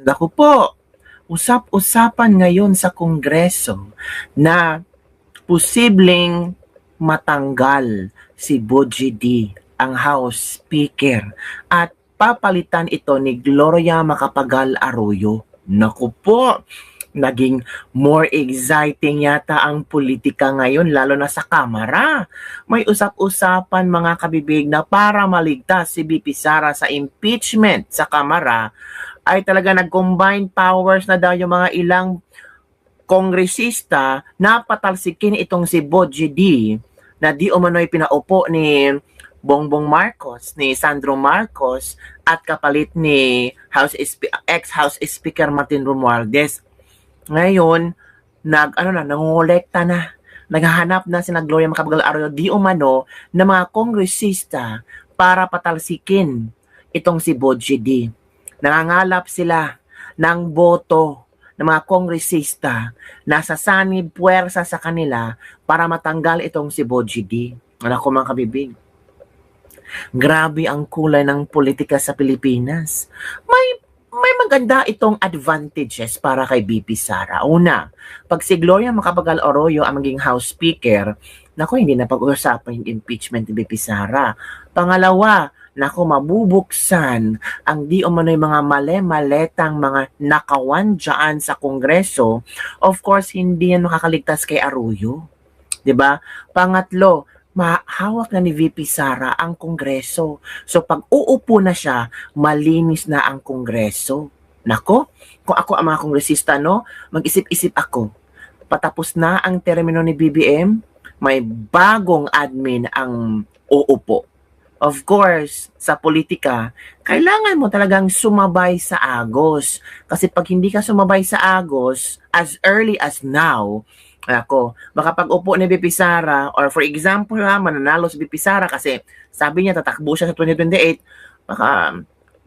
Naku po, usap-usapan ngayon sa Kongreso na posibleng matanggal si Bogie D, ang House Speaker, at papalitan ito ni Gloria Macapagal Arroyo. Naku po, naging more exciting yata ang politika ngayon, lalo na sa Kamara. May usap-usapan mga kabibig na para maligtas si BP Sara sa impeachment sa Kamara, ay talaga nag-combine powers na daw yung mga ilang kongresista na patalsikin itong si Bogie D na di umano'y pinaupo ni Bongbong Marcos, ni Sandro Marcos, at kapalit ni ex-House Speaker Martin Romualdez. Ngayon, nangongolekta na, naghahanap na sina Gloria Macapagal Arroyo di umano na mga kongresista para patalsikin itong si Bogie D. Nangangalap sila ng boto ng mga kongresista na sasanib puwersa sa kanila para matanggal itong si Bogie D. Anak ko mga kabibig, grabe ang kulay ng politika sa Pilipinas. May maganda itong advantages para kay BP Sara. Una, pag si Gloria Macapagal Arroyo ang maging House Speaker, naku, hindi na pag-uusapan yung impeachment ni BP Sara. Pangalawa, naku, mabubuksan ang di umano'y mga male-maletang mga nakawan dyan sa Kongreso. Of course, hindi yan makakaligtas kay Arroyo. 'Di ba? Pangatlo, mahawak na ni VP Sara ang Kongreso. So pag uupo na siya, malinis na ang Kongreso. Nako, kung ako ang mga kongresista, no, mag-isip-isip ako. Patapos na ang termino ni BBM, may bagong admin ang uupo. Of course, sa politika, kailangan mo talagang sumabay sa agos. Kasi pag hindi ka sumabay sa agos, as early as now, baka pag upo ni BP Sara, or for example, mananalo si BP Sara kasi sabi niya tatakbo siya sa 2028, baka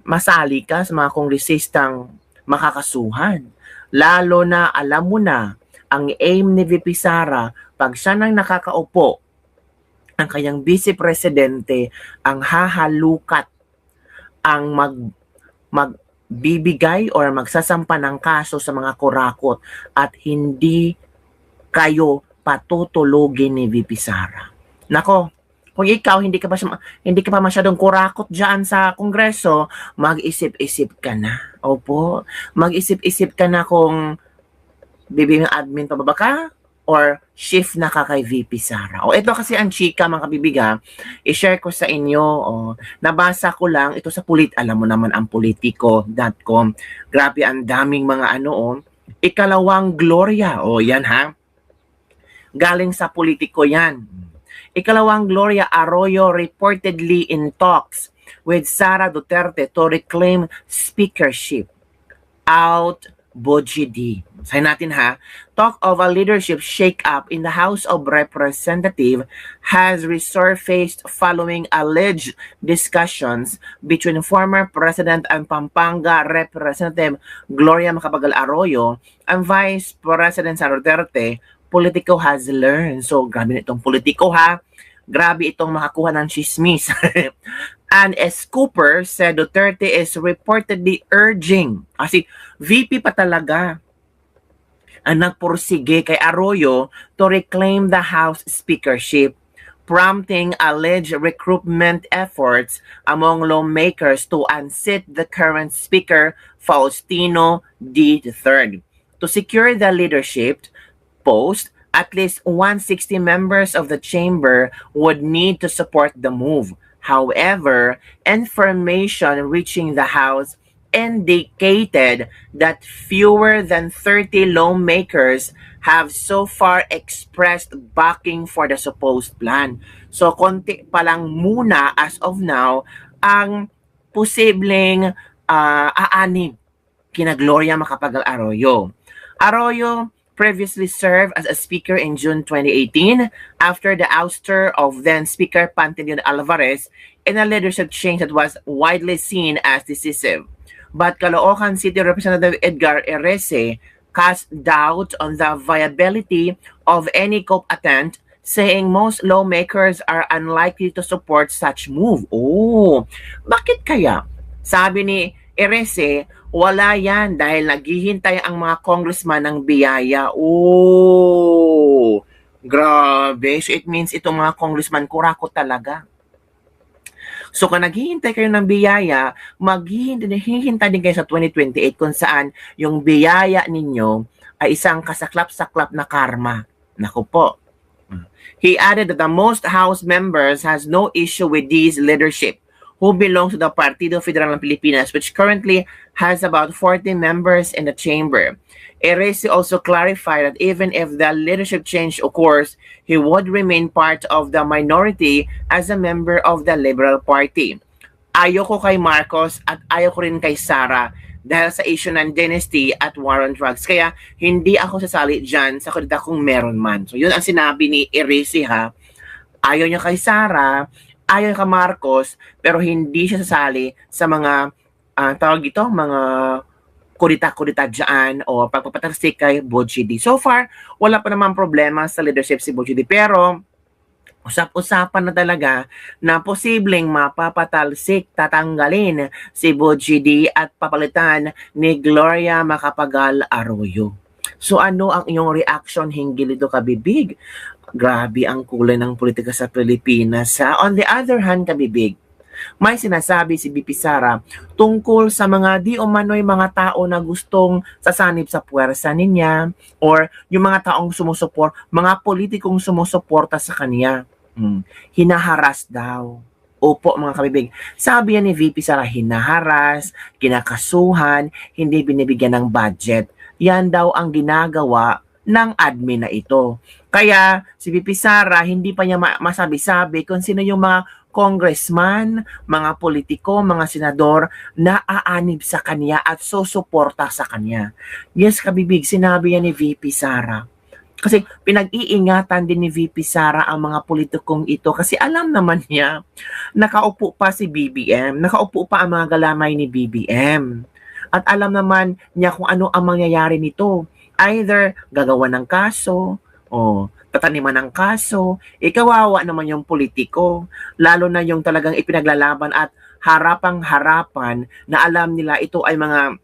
masali ka sa mga kongresistang makakasuhan. Lalo na, alam mo na, ang aim ni VP Sara, pag siya nang nakakaupo, ang kanyang vice-presidente ang hahalukat, ang magbibigay or magsasampa ng kaso sa mga kurakot at hindi kayo patutulugin ni VP Sara. Nako, kung ikaw hindi ka pa masyadong kurakot diyan sa Kongreso, mag-isip-isip ka na. Opo, mag-isip-isip ka na kung bibigyan admin pa ba ka or shift na ka kay VP Sara. O ito kasi ang chika mga kabibiga, i-share ko sa inyo. Nabasa ko lang ito sa alam mo naman ang politico.com. Grabe, ang daming mga ikalawang Gloria. Yan ha. Galing sa Politico yan. Ikalawang Gloria Arroyo reportedly in talks with Sara Duterte to reclaim speakership. Out Bogie D. Sayin natin ha. Talk of a leadership shake-up in the House of Representatives has resurfaced following alleged discussions between former President and Pampanga Representative Gloria Macapagal Arroyo and Vice President Sara Duterte. Politico has learned. So, grabe na itong Politico ha. Grabe itong makakuha ng chismis. And S. Cooper said Duterte is reportedly urging, kasi VP pa talaga, ang nagpursige kay Arroyo to reclaim the House speakership, prompting alleged recruitment efforts among lawmakers to unseat the current Speaker, Faustino D. III. To secure the leadership post, at least 160 members of the chamber would need to support the move. However, information reaching the House indicated that fewer than 30 lawmakers have so far expressed backing for the supposed plan. So, konti pa lang muna as of now ang posibleng aanib kina Gloria Macapagal Arroyo. Arroyo previously served as a speaker in June 2018 after the ouster of then-Speaker Pantaleon Alvarez in a leadership change that was widely seen as decisive. But Caloocan City Representative Edgar Erese cast doubt on the viability of any coup attempt, saying most lawmakers are unlikely to support such move. Bakit kaya? Sabi ni Erese, Wala yan dahil naghihintay ang mga congressman ng biyaya. Oh, grabe. So it means itong mga congressman kurako talaga. So kung naghihintay kayo ng biyaya, maghihintay din kayo sa 2028 kung saan yung biyaya ninyo ay isang kasaklap-saklap na karma. Naku po. He added that the most House members has no issue with these leadership who belongs to the Partido Federal ng Pilipinas, which currently has about 40 members in the chamber. Eresi also clarified that even if the leadership change occurs, he would remain part of the minority as a member of the Liberal Party. Ayoko kay Marcos at ayoko rin kay Sara dahil sa issue ng dynasty at war on drugs. Kaya hindi ako sasali dyan sa kudita kung meron man. So yun ang sinabi ni Eresi ha. Ayaw niya kay Sara, ayaw ka Marcos, pero hindi siya sasali sa mga tawag dito, mga kudita-kudita dyan o pagpapatalsik kay Bochidi. So far, wala pa naman problema sa leadership si Bochidi, pero usap-usapan na talaga na posibleng mapapatalsik, tatanggalin si Bochidi at papalitan ni Gloria Macapagal Arroyo. So ano ang iyong reaction hinggil dito, Kabibig? Grabe ang kulay ng politika sa Pilipinas. On the other hand, Kabibig, may sinasabi si BP Sara tungkol sa mga di umano'y mga tao na gustong sasanib sa puwersa niya or yung mga taong sumusuport, mga politikong sumusuporta sa kanya. Hinaharas daw. Opo mga kabibig. Sabi yan ni VP Sara, hinaharas, kinakasuhan, hindi binibigyan ng budget. Yan daw ang ginagawa ng admin na ito. Kaya si VP Sara hindi pa niya masabi-sabi kung sino yung mga congressman, mga politiko, mga senador na aanib sa kanya at susuporta sa kanya. Yes, kabibig, sinabi yan ni VP Sara. Kasi pinag-iingatan din ni VP Sara ang mga politikong ito kasi alam naman niya, nakaupo pa si BBM, nakaupo pa ang mga galamay ni BBM. At alam naman niya kung ano ang mangyayari nito. Either gagawa ng kaso, o tataniman ng kaso, ikawawa naman yung politiko, lalo na yung talagang ipinaglalaban at harapang-harapan na alam nila ito ay mga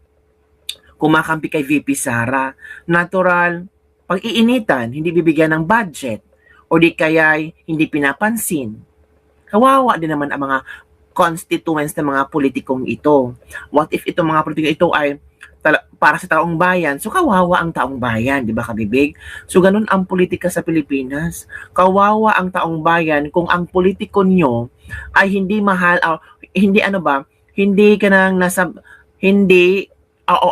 kumakampi kay VP Sara. Natural, pag-iinitan, hindi bibigyan ng budget, o di kaya hindi pinapansin. Kawawa din naman ang mga constituents ng mga politikong ito. What if itong mga politikong ito ay para sa taong bayan? So kawawa ang taong bayan, di ba kabibig? So ganun ang politika sa Pilipinas. Kawawa ang taong bayan kung ang politiko nyo ay hindi mahal, hindi ano ba, hindi ka nang nasa, hindi,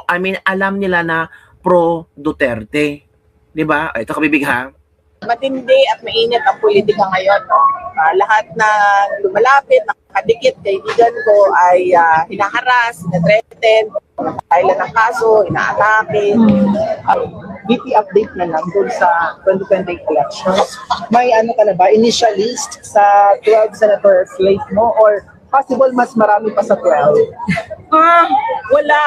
I mean, alam nila na pro Duterte. Di ba? Ito kabibig ha. Matindi at mainit ang politika ngayon. No? Lahat na lumalapit, nakadikit, kaibigan ko ay hinaharas, hinathreaten, nakailan ng kaso, inaatake. BP update na lang dun sa 2028 elections. May ano ka na ba, initial list sa 12 senator slate mo or possible mas marami pa sa 12? Wala.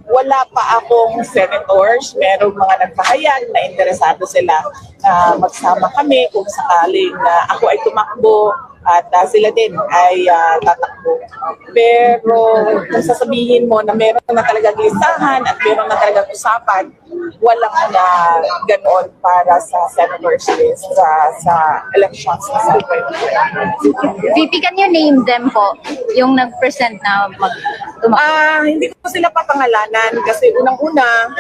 Wala pa akong senators. Merong mga nagpahayag na interesado sila na magsama kami kung sakaling ako ay tumakbo at sila din ay tatakbo. Pero kung sasabihin mo na meron na talagang listahan at meron na talagang usapan, walang na ganoon para sa senators list sa elections sa 2020. VP, can you name them po? Yung nag-present na Hindi ko sila papangalanan kasi unang-una,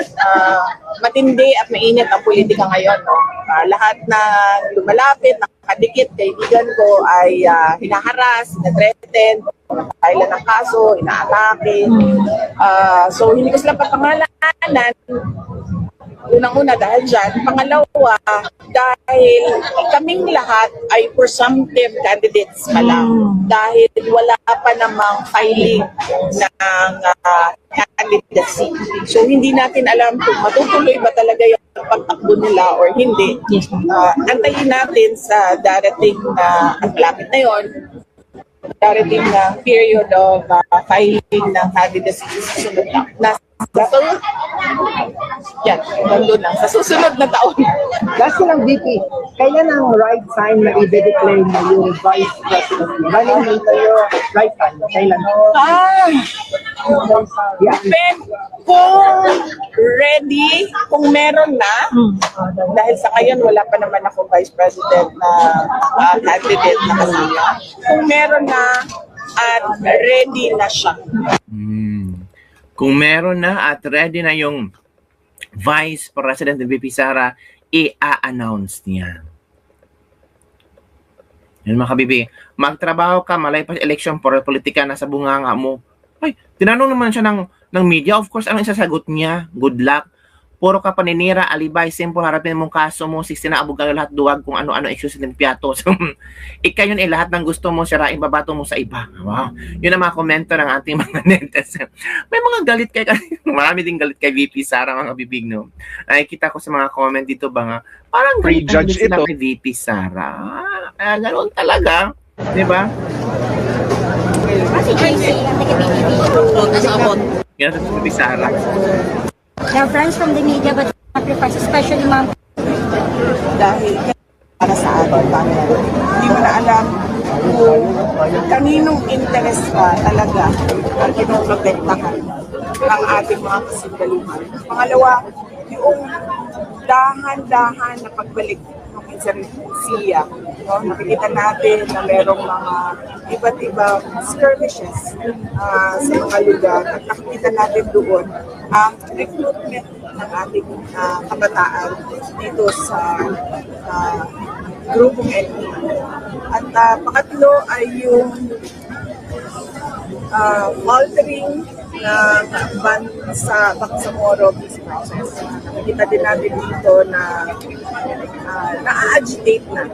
matindi at mainit ang politika ngayon. No? Lahat na lumalapit, nakadikit, kaibigan ko ay hinaharas, hinathreaten, nakailan ng kaso, inaatake. So hindi ko sila papangalanan. Unang-una dahil dyan. Pangalawa, dahil kaming lahat ay presumptive candidates pa lang. Dahil wala pa namang filing ng candidacy. So hindi natin alam kung matutuloy ba talaga yung pagtakbo nila or hindi. Antayin natin sa darating na, ang malapit na yon, darating na period of filing ng candidacy sa susunod na. Yan, nandun lang. Sa susunod na taon. Last lang, VP, kailan ang right time na i-declare mo yung Vice President? Bali nito yung right time. Kailan? Yeah. Kung ready, kung meron na, dahil sa ngayon wala pa naman ako Vice President na candidate na kasama. Kung meron na at ready na siya. Kung meron na at ready na yung Vice President ng VP Sara, i-announce niya. Yan mga kabibi, magtrabaho ka, malay pa election, politika na sa bunganga mo. Ay, tinanong naman siya ng media, of course, anong isasagot niya? Good luck. Puro ka paninira, alibay, simple, harapin mong kaso mo, 16 na abog kayo lahat duwag kung ano-ano excuse ng piyato. So, ikaw yun lahat ng gusto mo, sirain, babato mo sa iba. Wow. Yun ang mga komento ng ating mga netizen. May mga galit kay, marami din galit kay VP Sara, mga bibig, no? Nakikita ko sa mga comment dito ba nga, parang Prejudge sila ito. kay VP Sara. Ganoon talaga. Di ba? Si JC, ang taga-BTV. Yan sa VP Sara. They're friends from the media but sacrifice, especially ma'am. Dahil para sa atin, hindi mo na alam kung kaninong interest pa talaga ang pinoprotektahan ng ating mga kasundaluhan. Pangalawa, yung dahan-dahan na pagbalik ng insurgensiya. No? Nakikita natin na merong mga iba't ibang skirmishes sa mga lugar at nakikita natin doon ang recruitment ng ating kabataan dito sa grupong NP. At pangatlo ay yung altering ng bansa Bangsamoro peace process. Nakikita din natin dito na na-agitate na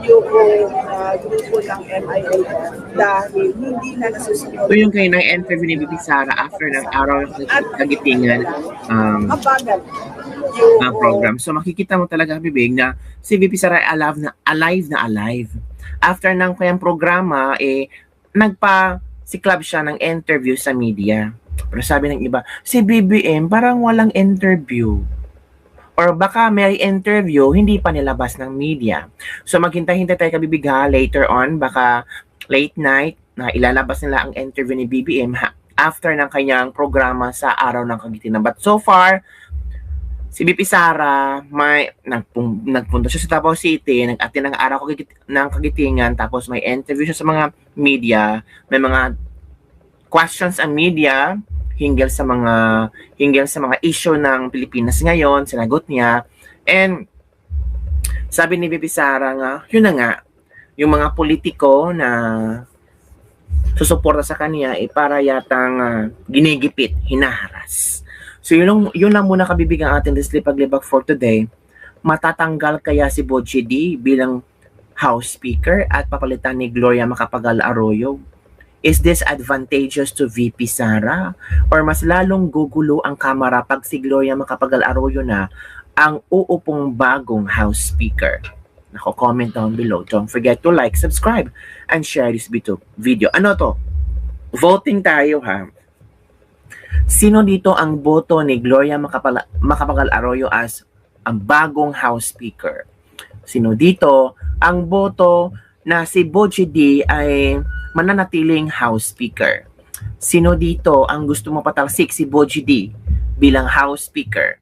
yung grupo ng MILF dahil hindi na nasusunod. Ito yung kayo ng interview ni VP Sara after ng araw ng kagitingan Mabagal ng program. So makikita mo talaga, bibig, na si VP Sara ay alive. After ng kayang programa, nagpa-siklab siya ng interview sa media. Pero sabi ng iba, si BBM parang walang interview. Or baka may interview, hindi pa nilabas ng media. So maghintay-hintay tayo kabibigha later on, baka late night, na ilalabas nila ang interview ni BBM after ng kanyang programa sa Araw ng Kagitingan. But so far, si VP Sara, nagpunta siya sa Davao City, nag-attend ng Araw ng Kagitingan, tapos may interview siya sa mga media, may mga questions ang media, hinggil sa mga issue ng Pilipinas ngayon, sinagot niya. And sabi ni VP Sara nga, yun na nga, yung mga politiko na susuporta sa kanya para yatang ginigipit, hinaharas. So yun lang muna kabibig ang ating Lislipag-libag for today. Matatanggal kaya si Boji D bilang House Speaker at papalitan ni Gloria Macapagal Arroyo? Is this advantageous to VP Sara? Or mas lalong gugulo ang Kamara pag si Gloria Macapagal Arroyo na ang uupong bagong House Speaker? Nako, comment down below. Don't forget to like, subscribe, and share this video. Ano to? Voting tayo, ha? Sino dito ang boto ni Gloria Macapagal Arroyo as ang bagong House Speaker? Sino dito ang boto na si Boji D ay mananatiling House Speaker? Sino dito ang gusto mo patalsik si Boji D bilang House Speaker?